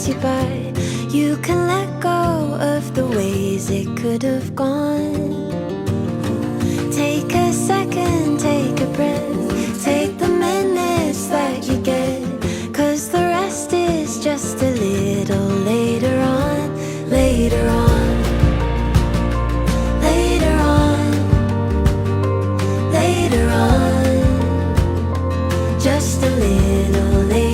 pass you by. You can let go of the ways it could have gone. Take a second, take a breath, take the minutes that you get, 'cause the rest is just a little later on, later on, later on, later on, just a little later.